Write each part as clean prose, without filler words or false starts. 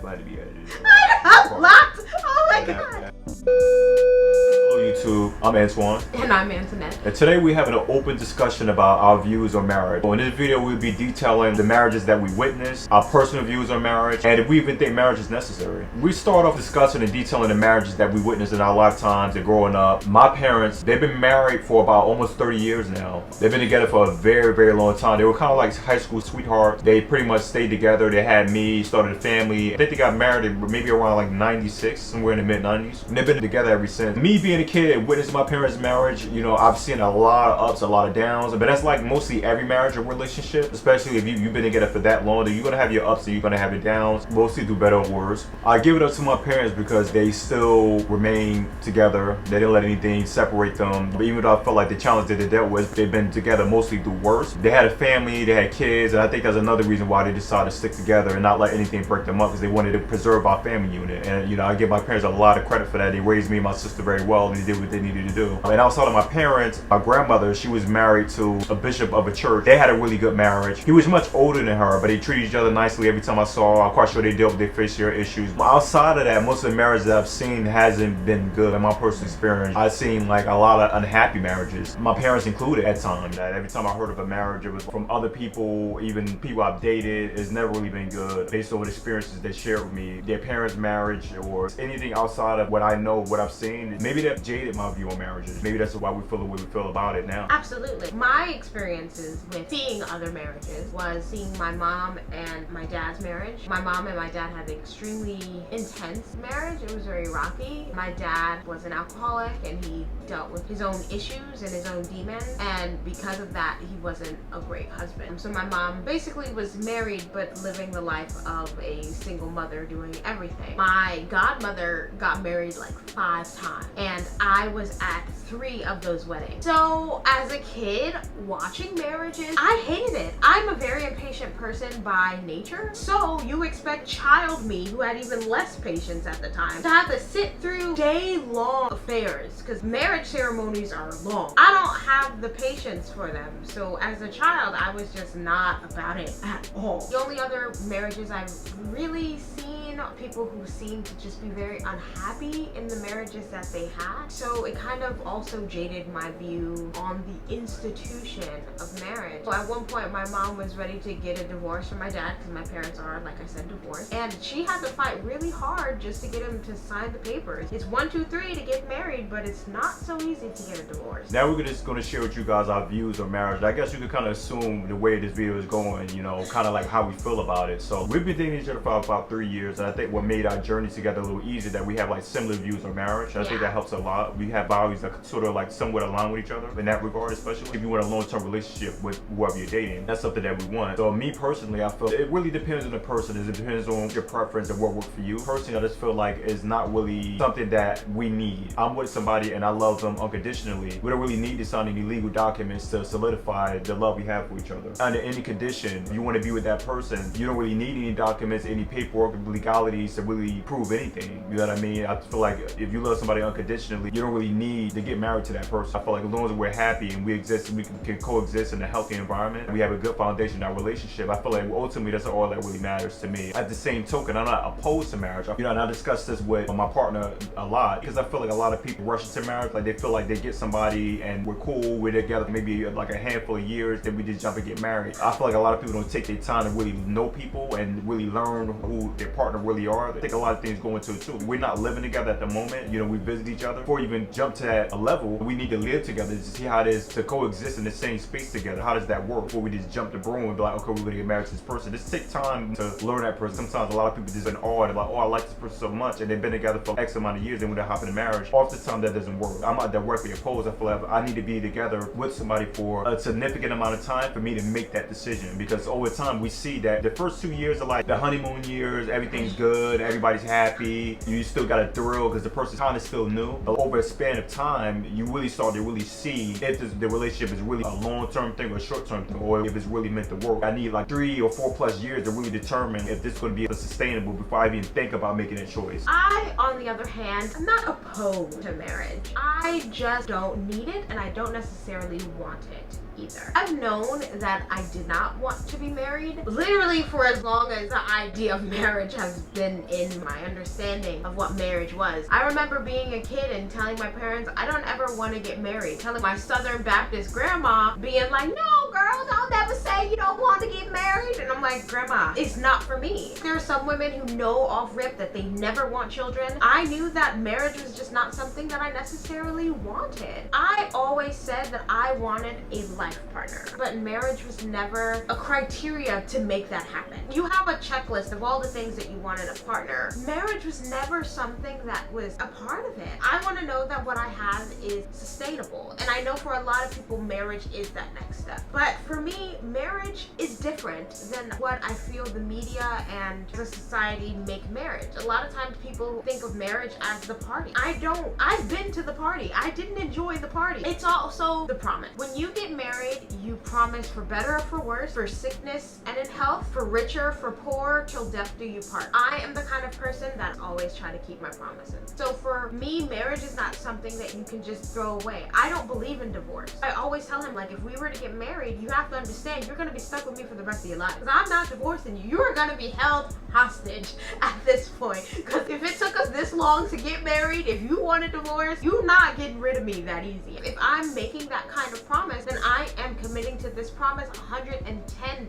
had to be edited. I blocked. Oh my god. Hello YouTube, I'm Antoine. And I'm Antoinette. And today we're having an open discussion about our views on marriage. So in this video we'll be detailing the marriages that we witnessed, our personal views on marriage, and if we even think marriage is necessary. We start off discussing and detailing the marriages that we witnessed in our lifetimes and growing up. My parents, they've been married for about almost 30 years now. They've been together for a very, very long time. They were kind of like high school sweethearts. They pretty much stayed together. They had me, started a family. I think they got married maybe around like 96, somewhere in the mid 90s. And they've been together ever since. Me being a kid and witnessing my parents' marriage, you know, I've seen a lot of ups, a lot of downs, but that's like mostly every marriage or relationship, especially if you've been together for that long. You're gonna have your ups and you're gonna have your downs, mostly through better or worse. I give it up to my parents because they still remain together. They didn't let anything separate them. But even though I felt like the challenge that they dealt with, they've been together mostly through worse. They had a family, they had kids, and I think that's another reason why they decided to stick together and not let anything break them up, because they wanted to preserve our family unit. And you know, I give my parents a lot of credit for that. They raised me and my sister very well, and they did what they needed to do. And outside of my parents, my grandmother, she was married to a bishop of a church. They had a really good marriage. He was much older than her, but they treated each other nicely every time I saw her. I'm quite sure they dealt with their fair share issues. But outside of that, most of the marriages that I've seen hasn't been good. In my personal experience, I've seen like a lot of unhappy marriages, my parents included at times. That every time I heard of a marriage, it was from other people, even people I've dated. It's never really been good based on the experiences they shared with me. Their parents' marriage or anything outside of what I know, what I've seen, maybe that jaded my view on marriages. Maybe that's why we feel the way we feel about it now. Absolutely. My experiences with seeing other marriages was seeing my mom and my dad's marriage. My mom and my dad had an extremely intense marriage. It was very rocky. My dad was an alcoholic and he dealt with his own issues and his own demons, and because of that he wasn't a great husband. So my mom basically was married but living the life of a single mother doing everything. My godmother got married like 5 times and I was at 3 of those weddings. So as a kid watching marriages, I hated it. I'm a very impatient person by nature, so you expect child me, who had even less patience at the time, to have to sit through day-long affairs, because marriage ceremonies are long. I don't have the patience for them. So as a child, I was just not about it at all. The only other marriages I've really seen, people who seem to just be very unhappy in the marriages that they had. So it kind of also jaded my view on the institution of marriage. So at one point, my mom was ready to get a divorce from my dad, because my parents are, like I said, divorced. And she had to fight really hard just to get him to sign the papers. It's 1, 2, 3 to get married, but it's not so easy to get a divorce. Now we're just going to share with you guys our views on marriage. I guess you could kind of assume the way this video is going, you know, kind of like how we feel about it. So we've been dating each other for about 3 years, and I think what made our journey together a little easier that we have like similar views on marriage. I think that helps a lot. We have values that sort of like somewhat align with each other in that regard, especially if you want a long-term relationship with whoever you're dating. That's something that we want. So me personally, I feel it really depends on the person. It depends on your preference and what works for you. Personally, I just feel like it's not really something that we need. I'm with somebody and I love them unconditionally. We don't really need to sign any legal documents to solidify the love we have for each other. Under any condition, you want to be with that person, you don't really need any documents, any paperwork, legalities to really prove anything. You know what I mean? I feel like if you love somebody unconditionally, you don't really need to get married to that person. I feel like as long as we're happy and we exist, we can coexist in a healthy environment, we have a good foundation in our relationship, I feel like ultimately that's all that really matters to me. At the same token, I'm not opposed to marriage. You know, and I discuss this with my partner a lot, because I feel like a lot of people rush into marriage, like they feel like they get somebody and we're cool, we're together maybe like a handful of years, then we just jump and get married. I feel like a lot of people don't take their time to really know people and really learn who their partner really are. I think a lot of things go into it too. We're not living together at the moment. You know, we visit each other. Before you even jump to that level, we need to live together to see how it is to coexist in the same space together. How does that work? Before we just jump the broom and be like, okay, we're gonna get married to this person. Just take time to learn that person. Sometimes a lot of people just been awed about, oh, I like this person so much, and they've been together for X amount of years, and when they hop into marriage, oftentimes that doesn't work. I'm not directly opposed. I feel like I need to be together with somebody for a significant amount of time for me to make that decision, because over time we see that the first 2 years are like the honeymoon years. Everything's good, everybody's happy, you still got a thrill because the person's kind of still new. But over a span of time, you really start to really see if the relationship is really a long-term thing or a short-term thing, or if it's really meant to work. I need like 3 or 4 plus years to really determine if this is going to be sustainable before I even think about making a choice. I, on the other hand, am not opposed to marriage. I just don't need it and I don't necessarily want it. either. I've known that I did not want to be married literally for as long as the idea of marriage has been in my understanding of what marriage was. I remember being a kid and telling my parents, I don't ever want to get married. Telling my Southern Baptist grandma, being like, no girl, don't ever say you don't want to get married. And I'm like, grandma, it's not for me. There are some women who know off rip that they never want children. I knew that marriage was just not something that I necessarily wanted. I always said that I wanted a life partner, but marriage was never a criteria to make that happen. You have a checklist of all the things that you want in a partner. Marriage was never something that was a part of it. I want to know that what I have is sustainable. And I know for a lot of people, marriage is that next step. But for me, marriage is different than what I feel the media and the society make marriage. A lot of times people think of marriage as the party. I don't. I've been to the party. I didn't enjoy the party. It's also the promise. When you get married, you promise for better or for worse, for sickness and in health, for richer, for poor, till death do you part. I am the kind of person that always try to keep my promises. So for me, marriage is not something that you can just throw away. I don't believe in divorce. I always tell him, like, if we were to get married, you have to understand you're going to be stuck with me for the rest of your life. Because I'm not divorcing you. You are going to be held hostage at this point. Because if it took us this long to get married, if you want a divorce, you're not getting rid of me that easy. If I'm making that kind of promise, then I am committing to this promise 110%.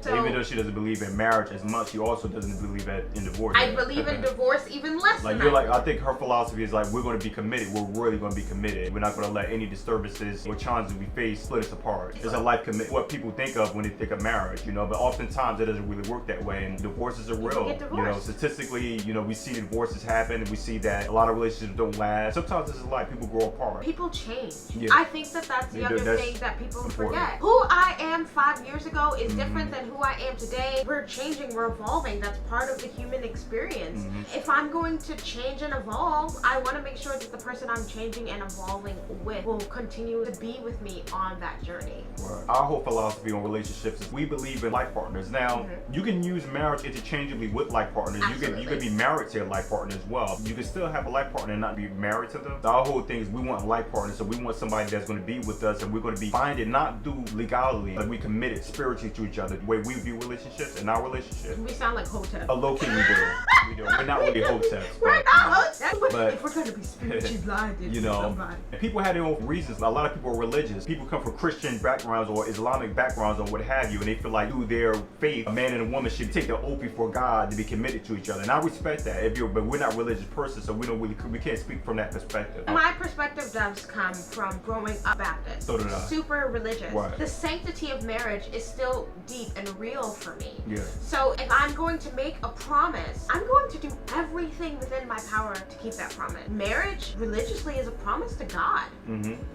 So, even though she doesn't believe in marriage as much, she also doesn't believe in divorce. I believe in divorce even less like than you're like, I think her philosophy is like, we're going to be committed. We're really going to be committed. We're not going to let any disturbances or challenges we face split us apart. It's a life commitment. What people think of when they think of marriage, you know, but oftentimes it doesn't really work that way. And divorces are real. You know, statistically, you know, we see divorces happen, and we see that a lot of relationships don't last. Sometimes this is life. People grow apart. People change. Yeah. I think that that's the other thing that people forget. Who I am 5 years ago is different than who I am today. We're changing, we're evolving. That's part of the human experience. If I'm going to change and evolve, I want to make sure that the person I'm changing and evolving with will continue to be with me on that journey. Right. Our whole philosophy on relationships is we believe in life partners. Now, you can use marriage interchangeably with life partners. Absolutely. You could be married to a life partner as well. You can still have a life partner and not be married to them. So our whole thing is we want life partners, so we want somebody that's going to be with us, and we're going to be binded not through legality, but we committed spiritually to each other. The way we view relationships and our relationship. We sound like Hotep. A low key we do. We do. We're not really Hoteps. We're not Hotep. But if we're going to be spiritually blinded, you know, somebody. And people have their own reasons. A lot of people are religious. People come from Christian backgrounds or Islamic backgrounds or what have you, and they feel like through their faith, a man and a woman should take the oath before God to be committed to each other. And I respect that. But we're not religious persons, so we can't speak from that perspective. My perspective does come from growing up Baptist. So did I. Super religious. Right. The sanctity of marriage is still deep and real for me. Yeah. So if I'm going to make a promise, I'm going to do everything within my power to keep that promise. Marriage, religiously, is a promise to God.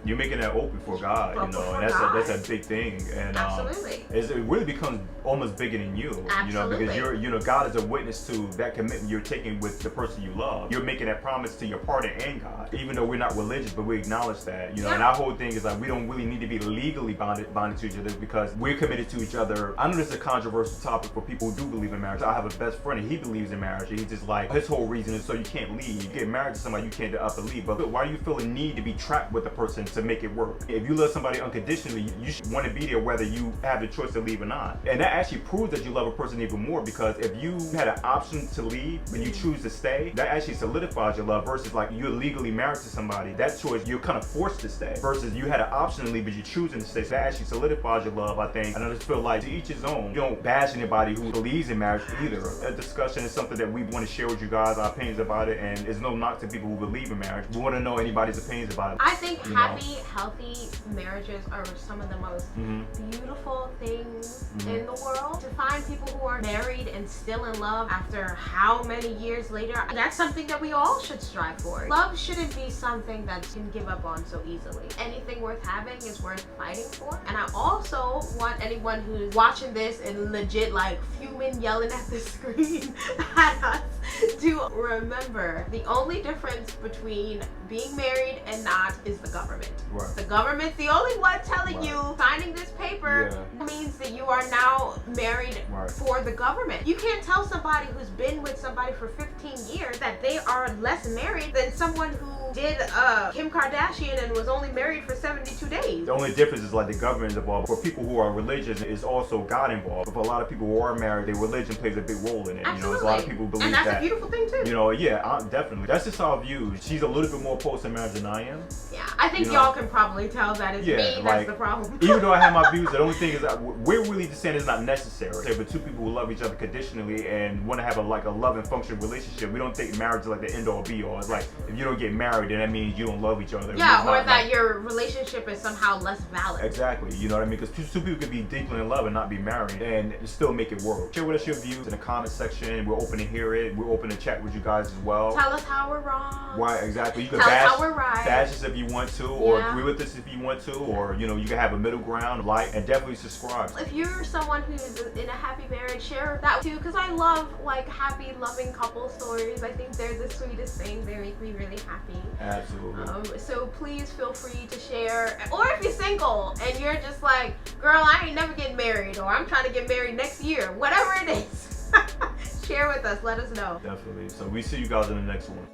You're making that oath before God, you know, and that's a big thing. And absolutely. It really becomes almost bigger than you. Absolutely. You know, because God is a witness to that commitment you're taking with the person you love. You're making that promise to your partner and God. Even though we're not religious, but we acknowledge that, you know. And our whole thing is like we don't really need to be legally bonded to each other because we're committed to each other. I know this is a controversial topic for people who do believe in marriage. I have a best friend and he believes in marriage. He's just like, his whole reason is so you can't leave. You get married to somebody, you can't up and leave. But why do you feel a need to be trapped with a person to make it work? If you love somebody unconditionally, you should want to be there whether you have the choice to leave or not. And that actually proves that you love a person even more, because if you had an option to leave but you choose to stay, that actually solidifies your love versus like you're legally married to somebody. That choice, you're kind of forced to stay versus you had an option to leave but you're choosing to stay. So that actually solidifies your love, I think. And I just feel like to each his own. You don't bash anybody who believes in marriage either. That discussion is something that we want to share with you guys, our opinions about it, and it's no knock to people who believe in marriage. We want to know anybody's opinions about it. I think happy, healthy marriages are some of the most beautiful things in the world. To find people who are married and still in love after how many years later, that's something that we all should strive for. Love shouldn't be something that you can give up on so easily. Anything worth having is worth fighting for. And I also want anyone who's watching this and legit like fuming, yelling at the screen at us to remember the only difference between being married and not is the government. Right. The government's the only one telling you signing this paper means that you are now married for the government. You can't tell somebody who's been with somebody for 15 years that they are less married than someone who did Kim Kardashian and was only married for 72 days. The only difference is like the government is involved. For people who are religious, is also God involved. But for a lot of people who are married, their religion plays a big role in it. Absolutely. You know, there's a lot of people believe and that's that. a beautiful thing too. You know, yeah, definitely. That's just our view. She's a little bit more opposed to marriage than I am. Yeah, I think You know? y'all can probably tell that it's me that's like, the problem. Even though I have my views, the only thing is that we're really just saying it's not necessary. But two people who love each other conditionally and want to have a love and function relationship, we don't think marriage is like the end all be all. It's like if you don't get married, then that means you don't love each other. Yeah, It's or not that like, your relationship is somehow less valid. exactly, you know what I mean? Because two people can be deeply in love and not be married and still make it work. Share with us your views in the comment section. We're open to hear it. We're open to chat with you guys as well. Tell us how we're wrong. Why exactly? You can Tell us bash, how we're right. bash us if you want to, or Yeah. agree with us if you want to, or you know, you can have a middle ground, like, and definitely subscribe. If you're someone who's in a happy marriage, share that too, because I love like happy, loving couple stories. I think they're the sweetest thing. They make me really happy. Absolutely. So please feel free to share. Or if you're single and you're just like, girl, I ain't never getting married, or I'm trying to get married next year, whatever it is, share with us. Let us know. Definitely. So we see you guys in the next one.